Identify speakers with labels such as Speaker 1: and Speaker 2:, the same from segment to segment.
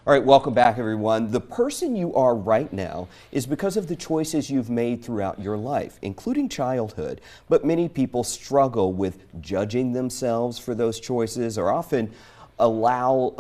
Speaker 1: All right, welcome back, everyone. The person you are right now is because of the choices you've made throughout your life, including childhood. But many people struggle with judging themselves for those choices, or often allow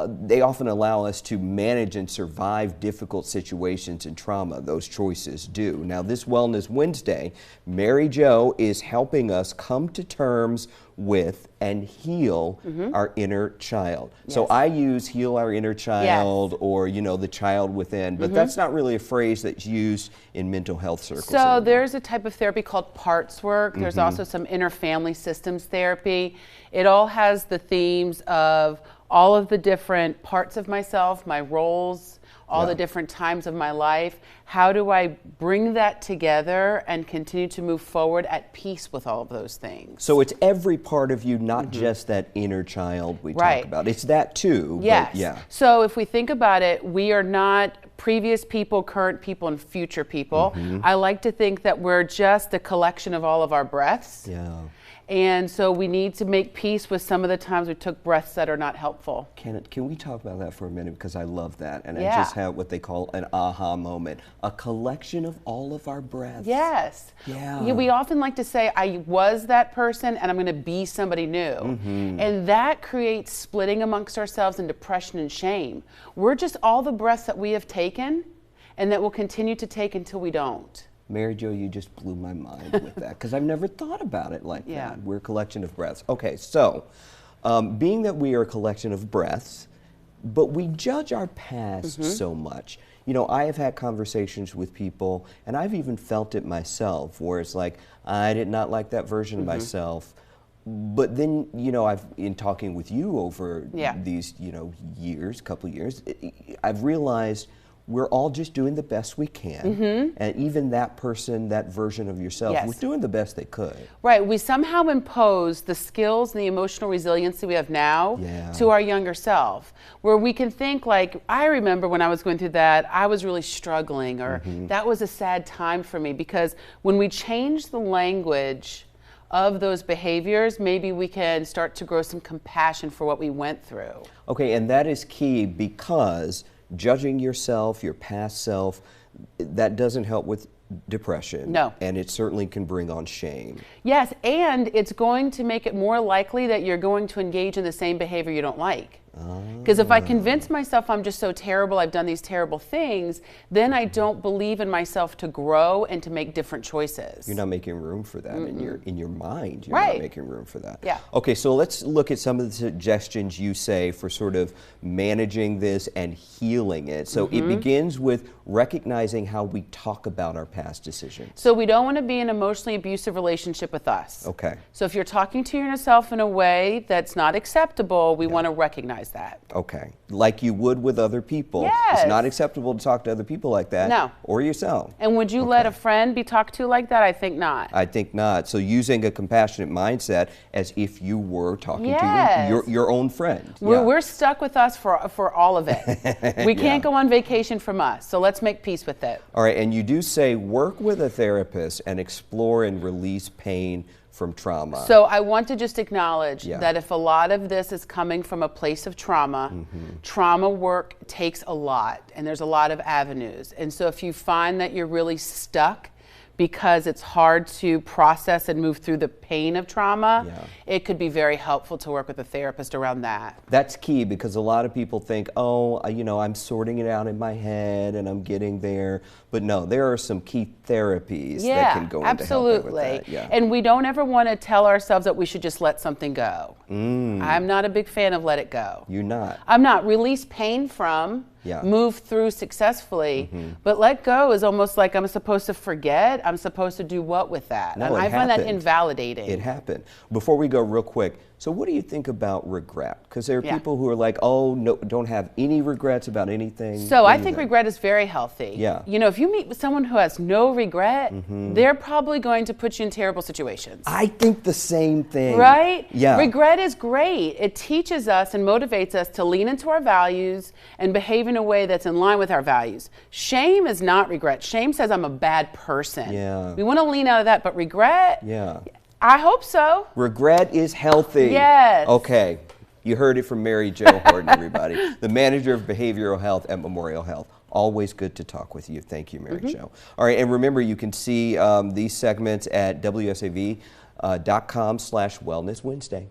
Speaker 1: us to manage and survive difficult situations and trauma those choices do. Now, this Wellness Wednesday, Mary Jo is helping us come to terms with and heal our inner child.
Speaker 2: Yes.
Speaker 1: So I use heal our inner child, or the child within, but that's not really a phrase that's used in mental health circles.
Speaker 2: So
Speaker 1: anymore.
Speaker 2: there's a type of therapy called parts work. There's also some inner family systems therapy. It all has the themes of all of the different parts of myself, my roles, all the different times of my life. How do I bring that together and continue to move forward at peace with all of those things?
Speaker 1: So it's every part of you, not just that inner child we talk about. It's that too.
Speaker 2: Yes.
Speaker 1: But yeah.
Speaker 2: So if we think about it, we are not previous people, current people, and future people. I like to think that we're just a collection of all of our breaths.
Speaker 1: Yeah.
Speaker 2: And so we need to make peace with some of the times we took breaths that are not helpful.
Speaker 1: Can we talk about that for a minute? Because I love that. And I
Speaker 2: Yeah.
Speaker 1: just have what they call an aha moment. A collection of all of our breaths.
Speaker 2: Yes.
Speaker 1: Yeah.
Speaker 2: We often like to say, I was that person and I'm going to be somebody new. And that creates splitting amongst ourselves and depression and shame. We're just all the breaths that we have taken and that we'll continue to take until we don't.
Speaker 1: Mary Jo, you just blew my mind with that, because I've never thought about it like that. We're a collection of breaths. Okay, so being that we are a collection of breaths, but we judge our past so much. I have had conversations with people, and I've even felt it myself, where it's like, I did not like that version of myself. But then, I've, in talking with you over these, years, couple of years, I've realized we're all just doing the best we can. And even that person, that version of yourself, was doing the best they could.
Speaker 2: Right. We somehow impose the skills and the emotional resiliency we have now to our younger self, where we can think like, I remember when I was going through that, I was really struggling, or that was a sad time for me. Because when we change the language of those behaviors, maybe we can start to grow some compassion for what we went through.
Speaker 1: Okay, and that is key, because judging yourself, your past self, that doesn't help with depression.
Speaker 2: No.
Speaker 1: And it certainly can bring on shame.
Speaker 2: Yes, and it's going to make it more likely that you're going to engage in the same behavior you don't like. Because if I convince myself I'm just so terrible, I've done these terrible things, then I don't believe in myself to grow and to make different choices.
Speaker 1: You're not making room for that in your mind. You're
Speaker 2: Right.
Speaker 1: not making room for that.
Speaker 2: Yeah.
Speaker 1: Okay, so let's look at some of the suggestions you say for sort of managing this and healing it. So it begins with recognizing how we talk about our past decisions.
Speaker 2: So we don't want to be in an emotionally abusive relationship with us.
Speaker 1: Okay.
Speaker 2: So if you're talking to yourself in a way that's not acceptable, we want to recognize that.
Speaker 1: Okay. Like you would with other people.
Speaker 2: Yes.
Speaker 1: It's not acceptable to talk to other people like that.
Speaker 2: No.
Speaker 1: Or yourself.
Speaker 2: And would you let a friend be talked to like that? I think not.
Speaker 1: I think not. So using a compassionate mindset as if you were talking
Speaker 2: Yes.
Speaker 1: to your own friend.
Speaker 2: We're stuck with us for all of it. We can't go on vacation from us, so let's make peace with it.
Speaker 1: All right, and you do say work with a therapist and explore and release pain from trauma.
Speaker 2: So I want to just acknowledge that if a lot of this is coming from a place of trauma, trauma work takes a lot, and there's a lot of avenues. And so if you find that you're really stuck because it's hard to process and move through the pain of trauma, it could be very helpful to work with a therapist around that.
Speaker 1: That's key, because a lot of people think, oh, I'm sorting it out in my head and I'm getting there. But no, there are some key therapies that can go into helping with that. Yeah.
Speaker 2: And we don't ever want to tell ourselves that we should just let something go. I'm not a big fan of let it go.
Speaker 1: You're not.
Speaker 2: I'm not. Release pain from, move through successfully, but let go is almost like I'm supposed to forget. I'm supposed to do what with that?
Speaker 1: No,
Speaker 2: and I find that invalidating.
Speaker 1: It happened. Before we go real quick, so what do you think about regret? Because there are people who are like, oh, no, don't have any regrets about anything.
Speaker 2: So I think regret is very healthy.
Speaker 1: Yeah.
Speaker 2: If you meet with someone who has no regret, they're probably going to put you in terrible situations.
Speaker 1: I think the same thing.
Speaker 2: Right?
Speaker 1: Yeah.
Speaker 2: Regret is great. It teaches us and motivates us to lean into our values and behave in a way that's in line with our values. Shame is not regret. Shame says I'm a bad person.
Speaker 1: Yeah.
Speaker 2: We want to lean out of that, but regret?
Speaker 1: Yeah.
Speaker 2: I hope so.
Speaker 1: Regret is healthy.
Speaker 2: Yes.
Speaker 1: Okay. You heard it from Mary Jo Horton, everybody, the manager of behavioral health at Memorial Health. Always good to talk with you. Thank you, Mary Jo. All right, and remember, you can see these segments at WSAV.com/Wellness Wednesday.